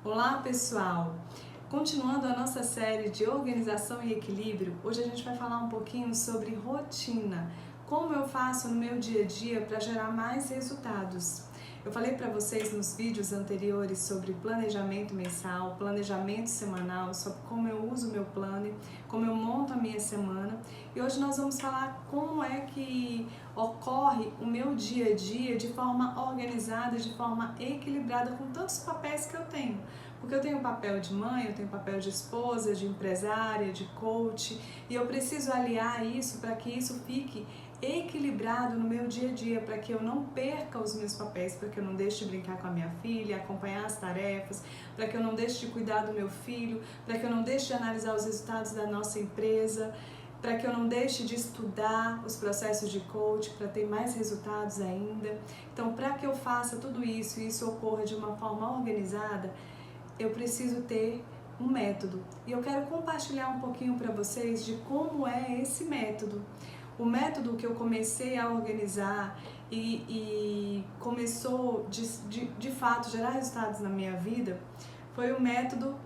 Olá pessoal! Continuando a nossa série de organização e equilíbrio, hoje a gente vai falar um pouquinho sobre rotina. Como eu faço no meu dia a dia para gerar mais resultados. Eu falei para vocês nos vídeos anteriores sobre planejamento mensal, planejamento semanal, sobre como eu uso o meu planner, como eu monto a minha semana. E hoje nós vamos falar como é que ocorre o meu dia a dia de forma organizada, de forma equilibrada com tantos papéis que eu tenho. Porque eu tenho o papel de mãe, eu tenho o papel de esposa, de empresária, de coach, e eu preciso aliar isso para que isso fique equilibrado no meu dia a dia, para que eu não perca os meus papéis, para que eu não deixe de brincar com a minha filha, acompanhar as tarefas, para que eu não deixe de cuidar do meu filho, para que eu não deixe de analisar os resultados da nossa empresa, para que eu não deixe de estudar os processos de coach para ter mais resultados ainda. Então, para que eu faça tudo isso e isso ocorra de uma forma organizada, eu preciso ter um método. E eu quero compartilhar um pouquinho para vocês de como é esse método. O método que eu comecei a organizar e começou de fato gerar resultados na minha vida foi o método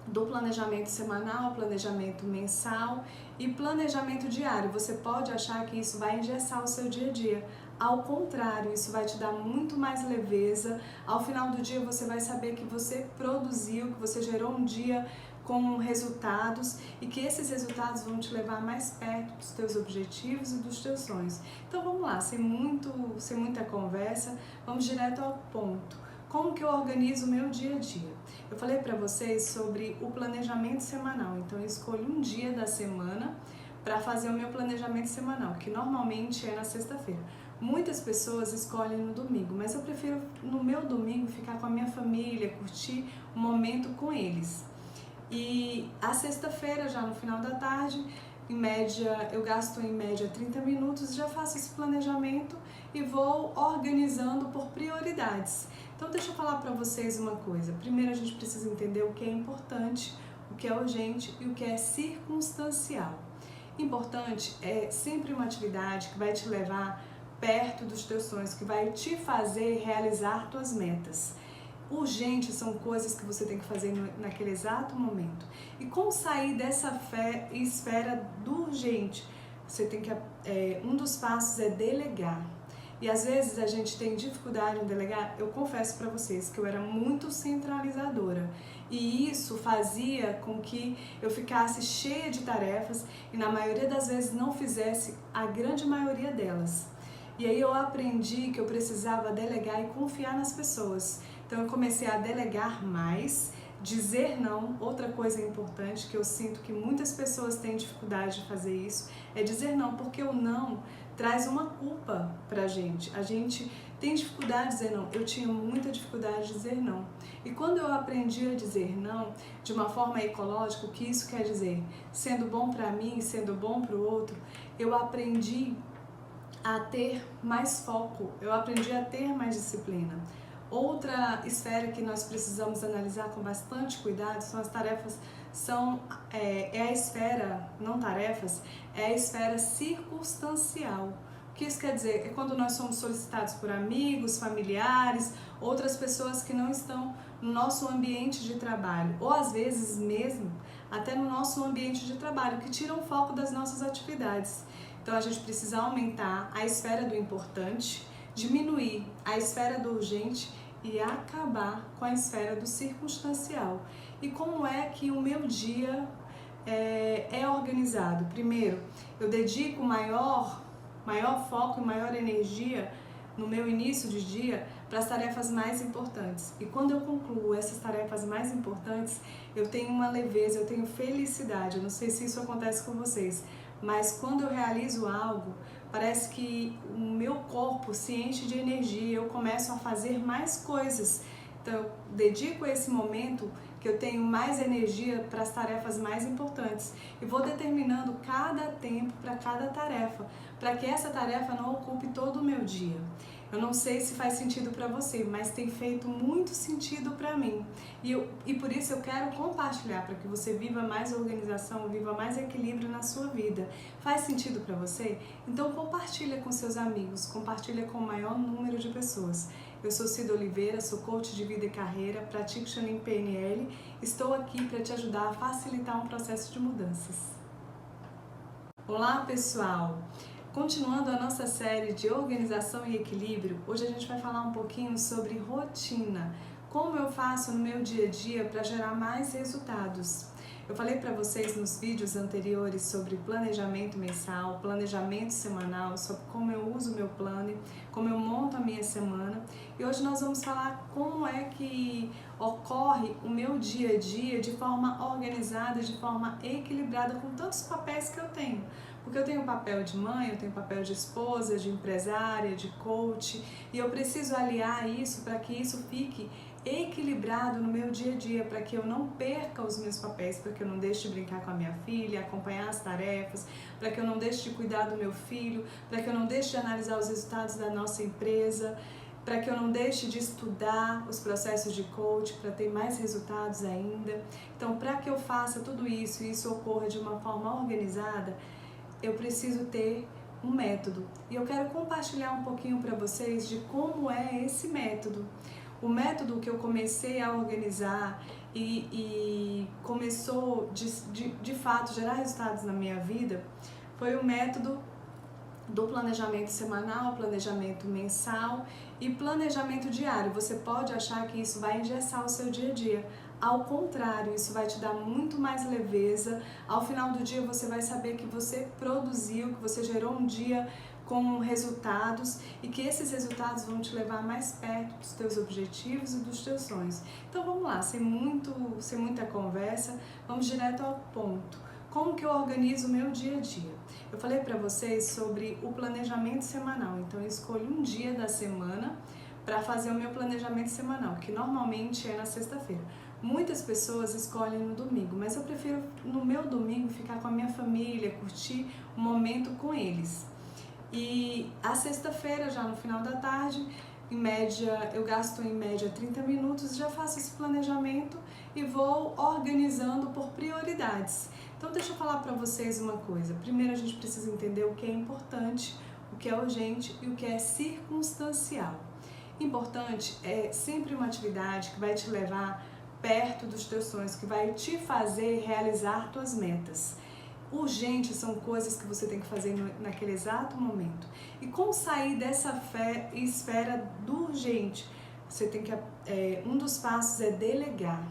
do planejamento semanal, planejamento mensal e planejamento diário. Você pode achar que isso vai engessar o seu dia a dia. Ao contrário, isso vai te dar muito mais leveza. Ao final do dia você vai saber que você produziu, que você gerou um dia com resultados e que esses resultados vão te levar mais perto dos teus objetivos e dos teus sonhos. Então vamos lá, sem muita conversa, vamos direto ao ponto. Como que eu organizo o meu dia a dia? Eu falei para vocês sobre o planejamento semanal, então eu escolho um dia da semana para fazer o meu planejamento semanal, que normalmente é na sexta-feira. Muitas pessoas escolhem no domingo, mas eu prefiro no meu domingo ficar com a minha família, curtir um momento com eles. E a sexta-feira, já no final da tarde, em média, eu gasto em média 30 minutos, já faço esse planejamento e vou organizando por prioridades. Então deixa eu falar para vocês uma coisa. Primeiro a gente precisa entender o que é importante, o que é urgente e o que é circunstancial. Importante é sempre uma atividade que vai te levar perto dos teus sonhos, que vai te fazer realizar tuas metas. Urgente são coisas que você tem que fazer naquele exato momento. E como sair dessa esfera do urgente? Você tem que um dos passos é delegar. E às vezes a gente tem dificuldade em delegar. Eu confesso para vocês que eu era muito centralizadora. E isso fazia com que eu ficasse cheia de tarefas e na maioria das vezes não fizesse a grande maioria delas. E aí eu aprendi que eu precisava delegar e confiar nas pessoas. Então eu comecei a delegar mais, dizer não. Outra coisa importante que eu sinto que muitas pessoas têm dificuldade de fazer isso é dizer não, porque o não traz uma culpa pra gente. A gente tem dificuldade de dizer não. Eu tinha muita dificuldade de dizer não. E quando eu aprendi a dizer não de uma forma ecológica, o que isso quer dizer? Sendo bom pra mim, sendo bom pro outro, eu aprendi a ter mais foco, eu aprendi a ter mais disciplina. Outra esfera que nós precisamos analisar com bastante cuidado são as tarefas, é a esfera, não tarefas, é a esfera circunstancial. O que isso quer dizer? É quando nós somos solicitados por amigos, familiares, outras pessoas que não estão no nosso ambiente de trabalho, ou às vezes mesmo até no nosso ambiente de trabalho, que tiram o foco das nossas atividades. Então a gente precisa aumentar a esfera do importante, diminuir a esfera do urgente e acabar com a esfera do circunstancial. E como é que o meu dia é organizado? Primeiro, eu dedico maior foco e maior energia no meu início de dia para as tarefas mais importantes. E quando eu concluo essas tarefas mais importantes, eu tenho uma leveza, eu tenho felicidade. Eu não sei se isso acontece com vocês, mas quando eu realizo algo, parece que o meu corpo se enche de energia, eu começo a fazer mais coisas. Então eu dedico esse momento que eu tenho mais energia para as tarefas mais importantes e vou determinando cada tempo para cada tarefa, para que essa tarefa não ocupe todo o meu dia. Eu não sei se faz sentido para você, mas tem feito muito sentido para mim. E por isso eu quero compartilhar para que você viva mais organização, viva mais equilíbrio na sua vida. Faz sentido para você? Então compartilha com seus amigos, compartilha com o maior número de pessoas. Eu sou Cida Oliveira, sou coach de vida e carreira, pratico Xanin PNL. Estou aqui para te ajudar a facilitar um processo de mudanças. Olá pessoal! Continuando a nossa série de organização e equilíbrio, hoje a gente vai falar um pouquinho sobre rotina. Como eu faço no meu dia a dia para gerar mais resultados. Eu falei para vocês nos vídeos anteriores sobre planejamento mensal, planejamento semanal, sobre como eu uso o meu planner, como eu monto a minha semana. E hoje nós vamos falar como é que ocorre o meu dia a dia de forma organizada, de forma equilibrada, com tantos papéis que eu tenho. Porque eu tenho o papel de mãe, eu tenho o papel de esposa, de empresária, de coach, e eu preciso aliar isso para que isso fique equilibrado no meu dia a dia, para que eu não perca os meus papéis, para que eu não deixe de brincar com a minha filha, acompanhar as tarefas, para que eu não deixe de cuidar do meu filho, para que eu não deixe de analisar os resultados da nossa empresa, para que eu não deixe de estudar os processos de coach para ter mais resultados ainda. Então, para que eu faça tudo isso e isso ocorra de uma forma organizada, eu preciso ter um método. E eu quero compartilhar um pouquinho para vocês de como é esse método. O método que eu comecei a organizar e começou de fato gerar resultados na minha vida foi o método do planejamento semanal, planejamento mensal e planejamento diário. Você pode achar que isso vai engessar o seu dia a dia. Ao contrário, isso vai te dar muito mais leveza. Ao final do dia você vai saber que você produziu, que você gerou um dia com resultados e que esses resultados vão te levar mais perto dos teus objetivos e dos teus sonhos. Então vamos lá, sem muita conversa, vamos direto ao ponto. Como que eu organizo o meu dia a dia? Eu falei para vocês sobre o planejamento semanal, então eu escolho um dia da semana para fazer o meu planejamento semanal, que normalmente é na sexta-feira. Muitas pessoas escolhem no domingo, mas eu prefiro no meu domingo ficar com a minha família, curtir um momento com eles. E a sexta-feira, já no final da tarde, em média, eu gasto em média 30 minutos, já faço esse planejamento e vou organizando por prioridades. Então deixa eu falar para vocês uma coisa. Primeiro a gente precisa entender o que é importante, o que é urgente e o que é circunstancial. Importante é sempre uma atividade que vai te levar perto dos teus sonhos, que vai te fazer realizar tuas metas. Urgente são coisas que você tem que fazer naquele exato momento. E como sair dessa esfera do urgente? Você tem que um dos passos é delegar.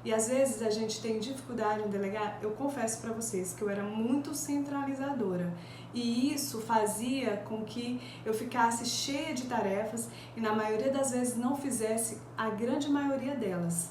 E às vezes a gente tem dificuldade em delegar. Eu confesso para vocês que eu era muito centralizadora. E isso fazia com que eu ficasse cheia de tarefas e na maioria das vezes não fizesse a grande maioria delas.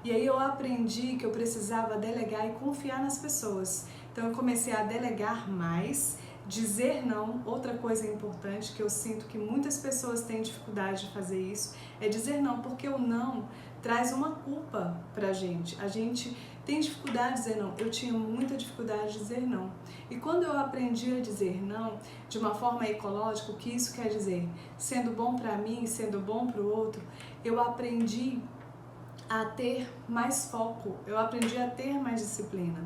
E aí eu aprendi que eu precisava delegar e confiar nas pessoas. Então eu comecei a delegar mais, dizer não. Outra coisa importante que eu sinto que muitas pessoas têm dificuldade de fazer isso é dizer não, porque o não traz uma culpa pra gente. A gente tem dificuldade de dizer não. Eu tinha muita dificuldade de dizer não. E quando eu aprendi a dizer não de uma forma ecológica, o que isso quer dizer? Sendo bom pra mim, sendo bom pro outro, eu aprendi a ter mais foco, eu aprendi a ter mais disciplina.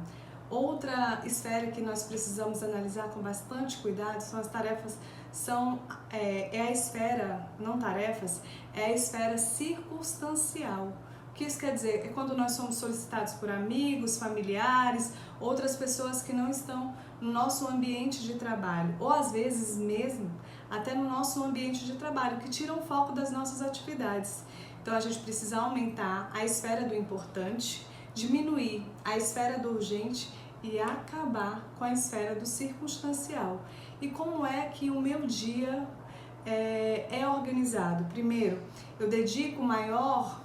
Outra esfera que nós precisamos analisar com bastante cuidado são as tarefas, é a esfera, não tarefas, é a esfera circunstancial. O que isso quer dizer? É quando nós somos solicitados por amigos, familiares, outras pessoas que não estão no nosso ambiente de trabalho, ou às vezes mesmo até no nosso ambiente de trabalho, que tiram o foco das nossas atividades. Então a gente precisa aumentar a esfera do importante, diminuir a esfera do urgente e acabar com a esfera do circunstancial. E como é que o meu dia é organizado? Primeiro, eu dedico maior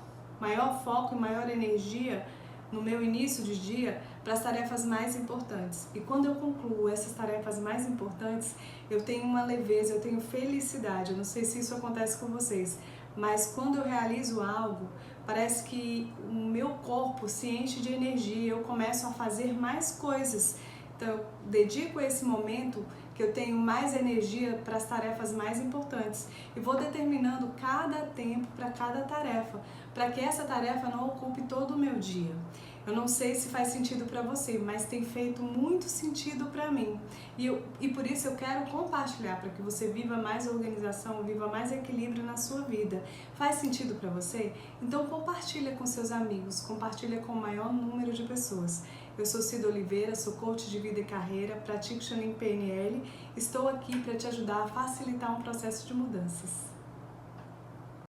foco e maior energia no meu início de dia para as tarefas mais importantes. E quando eu concluo essas tarefas mais importantes, eu tenho uma leveza, eu tenho felicidade. Eu não sei se isso acontece com vocês, mas quando eu realizo algo, parece que o meu corpo se enche de energia, eu começo a fazer mais coisas. Então eu dedico esse momento que eu tenho mais energia para as tarefas mais importantes e vou determinando cada tempo para cada tarefa, para que essa tarefa não ocupe todo o meu dia. Eu não sei se faz sentido para você, mas tem feito muito sentido para mim. E por isso eu quero compartilhar para que você viva mais organização, viva mais equilíbrio na sua vida. Faz sentido para você? Então compartilha com seus amigos, compartilha com o maior número de pessoas. Eu sou Cida Oliveira, sou coach de vida e carreira, pratico Xanin PNL, estou aqui para te ajudar a facilitar um processo de mudanças.